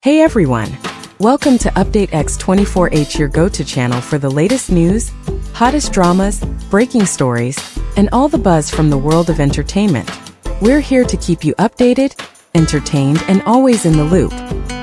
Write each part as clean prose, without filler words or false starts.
Hey everyone! Welcome to Update X24H, your go-to channel for the latest news, hottest dramas, breaking stories, and all the buzz from the world of entertainment. We're here to keep you updated, entertained, and always in the loop.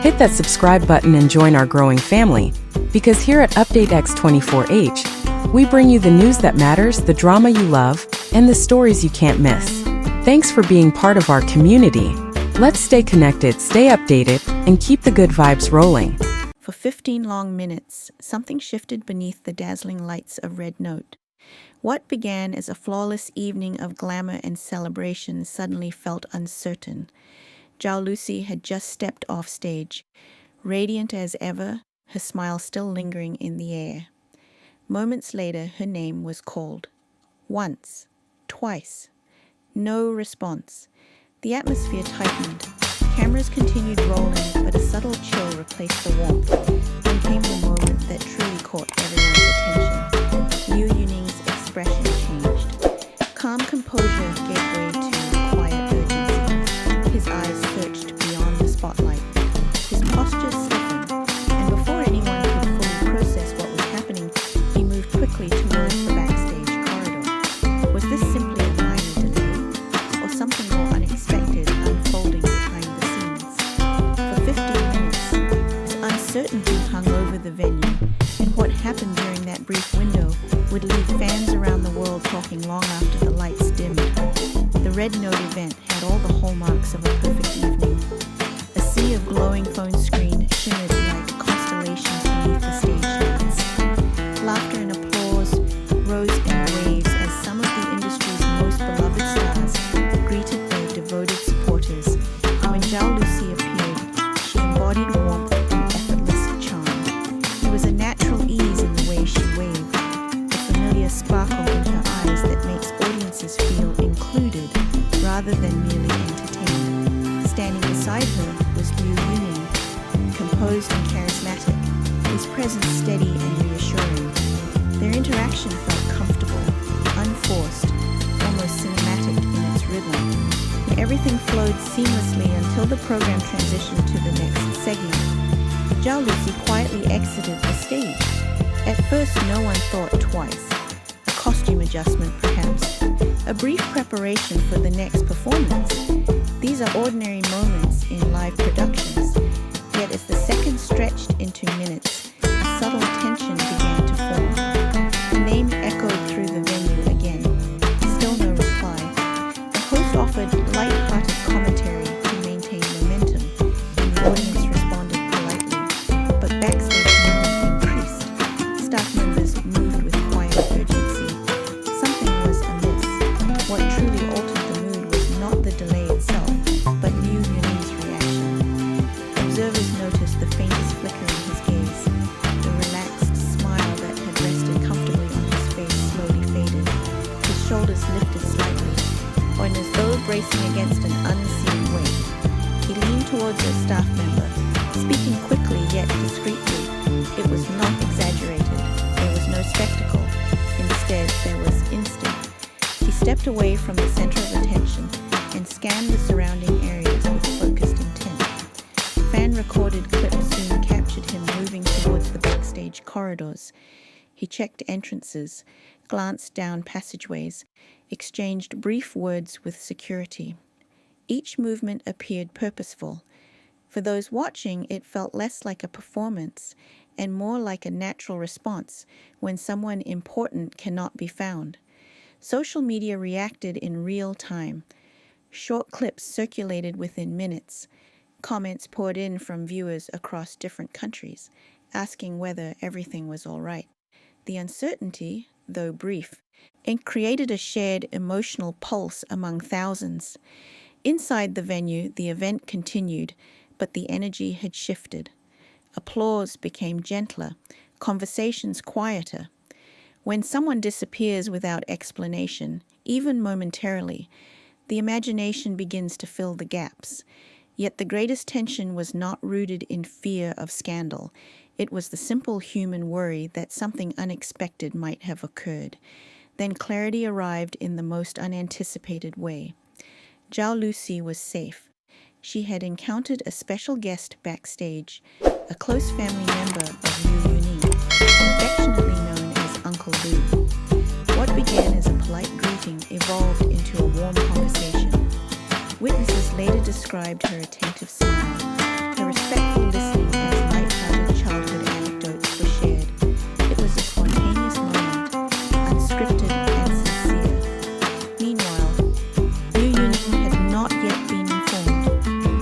Hit that subscribe button and join our growing family, because here at Update X24H, we bring you the news that matters, the drama you love, and the stories you can't miss. Thanks for being part of our community. Let's stay connected, stay updated, and keep the good vibes rolling. For 15 long minutes, something shifted beneath the dazzling lights of Red Note. What began as a flawless evening of glamour and celebration suddenly felt uncertain. Zhao Lusi had just stepped off stage, radiant as ever, her smile still lingering in the air. Moments later, her name was called. Once, twice. No response. The atmosphere tightened. Cameras continued rolling, but a subtle chill replaced the warmth. Then came the moment that truly caught everyone's attention. Liu Yuning's expression changed. Calm composure gave way to quiet urgency. His eyes searched beyond the spotlight. His posture stiffened, and before anyone could fully process what was happening, he moved quickly towards the backstage corridor. Was this simply a minor delay, or something more unexpected unfolding behind the scenes? For 15 minutes, this uncertainty hung over the venue, and what happened during that brief window would leave fans around the world talking long after the lights dimmed. The Red Note event had all the hallmarks of a perfect evening. A sea of glowing phone screen shimmered like constellations beneath the stage lights. Laughter and applause rose in waves as some of the industry's most beloved stars greeted their devoted supporters. When Zhao Lusi appeared, she embodied warmth and effortless charm. There was a natural ease in the way she waved, a familiar sparkle in her eyes that makes audiences feel included rather than merely entertained. Standing beside her was Liu Yuning, composed and charismatic, his presence steady and reassuring. Their interaction felt comfortable, unforced, almost cinematic in its rhythm. And everything flowed seamlessly until the program transitioned to the next segment. Zhao Lusi quietly exited the stage. At first, no one thought twice. A costume adjustment, perhaps. A brief preparation for the next performance. These are ordinary moments in live productions. Yet as the seconds stretched into minutes, a subtle tension began to form. The name echoed through the venue again. Still no reply. The host offered light-hearted commentary to maintain momentum, and the audience responded politely. But backstage movement increased. Staff members moved with quiet urgency. Something was amiss. What truly altered the mood was not the delay itself, but Liu Yuning's reaction. Observers noticed the faintest flicker in his gaze. The relaxed smile that had rested comfortably on his face slowly faded. His shoulders lifted slightly, or as though bracing against an unseen weight. He leaned towards a staff member, speaking quickly yet discreetly. It was not exaggerated. There was no spectacle. Instead, there was instinct. He stepped away from the center of attention and scanned the surrounding areas with focused intent. Fan-recorded clips soon captured him moving towards the backstage corridors. He checked entrances, glanced down passageways, exchanged brief words with security. Each movement appeared purposeful. For those watching, it felt less like a performance and more like a natural response when someone important cannot be found. Social media reacted in real time. Short clips circulated within minutes. Comments poured in from viewers across different countries, asking whether everything was all right. The uncertainty, though brief, created a shared emotional pulse among thousands. Inside the venue, the event continued, but the energy had shifted. Applause became gentler, conversations quieter. When someone disappears without explanation, even momentarily, the imagination begins to fill the gaps. Yet the greatest tension was not rooted in fear of scandal. It was the simple human worry that something unexpected might have occurred. Then clarity arrived in the most unanticipated way. Zhao Lusi was safe. She had encountered a special guest backstage, a close family member of Liu Yuning, affectionately known as Uncle Liu. What began as a polite greeting evolved into a warm conversation. Witnesses later described her attentive smile, her respectful listening as light-hearted childhood anecdotes were shared. It was a spontaneous moment, unscripted and sincere. Meanwhile, Liu Yuning had not yet been informed.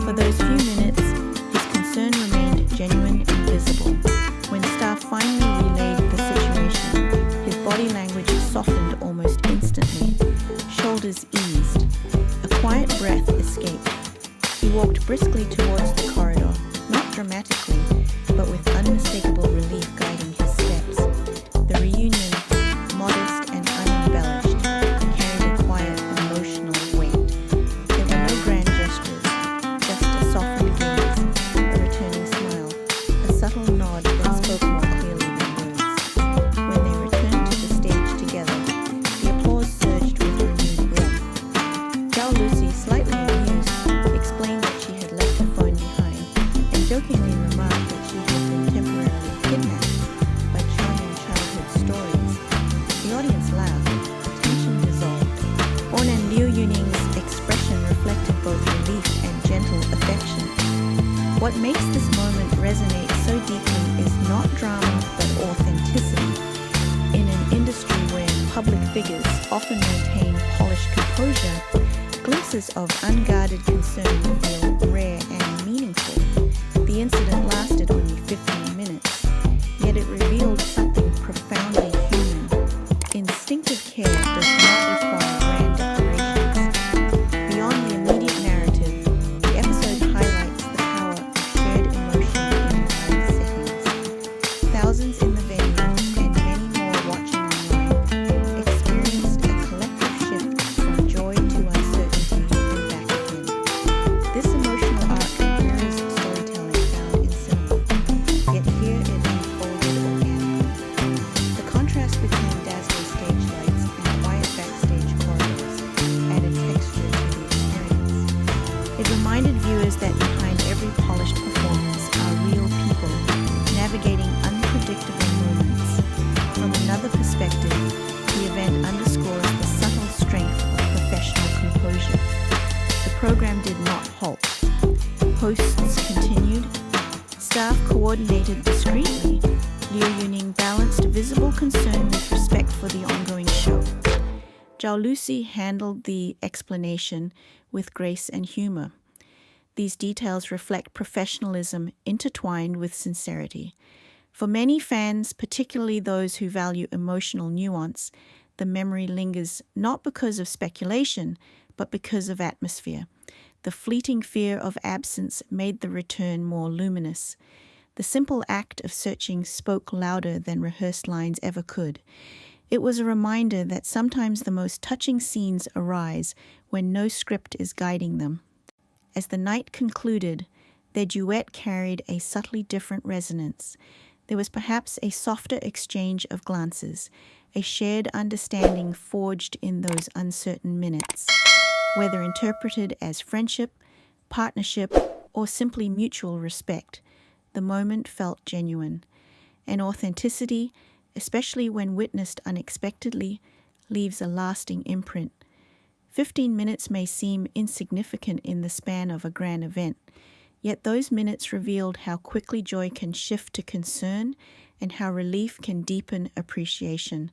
For those few minutes, his concern remained genuine and visible. When staff finally relayed the situation, his body language softened almost instantly. Shoulders eased. A quiet breath escaped. He walked briskly towards the corridor, not dramatically, but with unmistakable relief guiding his steps. The reunion, modest and unembellished, carried a quiet, emotional weight. There were no grand gestures, just a softened gaze, a returning smile, a subtle nod that spoke more clearly than words. When they returned to the stage together, the applause surged with renewed breath. Zhao Lusi, slightly amused, explained that she had left her phone behind and jokingly remarked that she had been temporarily kidnapped by charming childhood stories. The audience laughed, tension dissolved. Orn and Liu Yuning's expression reflected both relief and gentle affection. What makes this moment resonate so deeply is not drama but authenticity. In an industry where public figures often maintain polished composure, glimpses of unguarded concern feel rare and meaningful. The incident lasted only 15 minutes, yet it revealed something profoundly human. Instinctive care does not require grand declarations. Beyond the immediate narrative, the episode highlights the power of shared emotion in live settings. Thousands in the venue and many more watching online experienced a collective shift from joy to uncertainty and back again. This emotional arc mirrors storytelling found in cinema, yet here it unfolded organically. The contrast between dazzling stage lights and quiet backstage corridors added texture to the experience. It reminded viewers that behind every polished performance are real people navigating unpredictable moments. From another perspective, the event underscores the subtle strength of professional composure. The program did not halt. Hosts continued. Staff coordinated discreetly. Liu Yuning balanced visible concern with respect for the ongoing show. Zhao Lusi handled the explanation with grace and humor. These details reflect professionalism intertwined with sincerity. For many fans, particularly those who value emotional nuance, the memory lingers not because of speculation, but because of atmosphere. The fleeting fear of absence made the return more luminous. The simple act of searching spoke louder than rehearsed lines ever could. It was a reminder that sometimes the most touching scenes arise when no script is guiding them. As the night concluded, their duet carried a subtly different resonance. There was perhaps a softer exchange of glances, a shared understanding forged in those uncertain minutes. Whether interpreted as friendship, partnership, or simply mutual respect, the moment felt genuine. And authenticity, especially when witnessed unexpectedly, leaves a lasting imprint. 15 minutes may seem insignificant in the span of a grand event, yet those minutes revealed how quickly joy can shift to concern and how relief can deepen appreciation.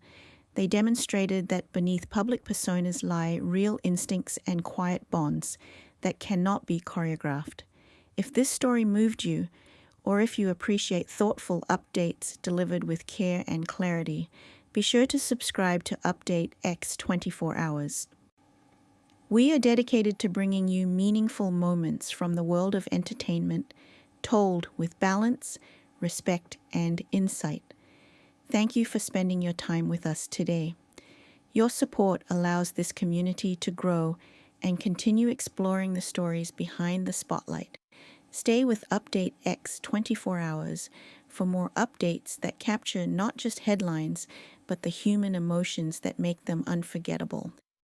They demonstrated that beneath public personas lie real instincts and quiet bonds that cannot be choreographed. If this story moved you, or if you appreciate thoughtful updates delivered with care and clarity, be sure to subscribe to Update X 24 Hours. We are dedicated to bringing you meaningful moments from the world of entertainment, told with balance, respect, and insight. Thank you for spending your time with us today. Your support allows this community to grow and continue exploring the stories behind the spotlight. Stay with Update X 24 Hours for more updates that capture not just headlines, but the human emotions that make them unforgettable.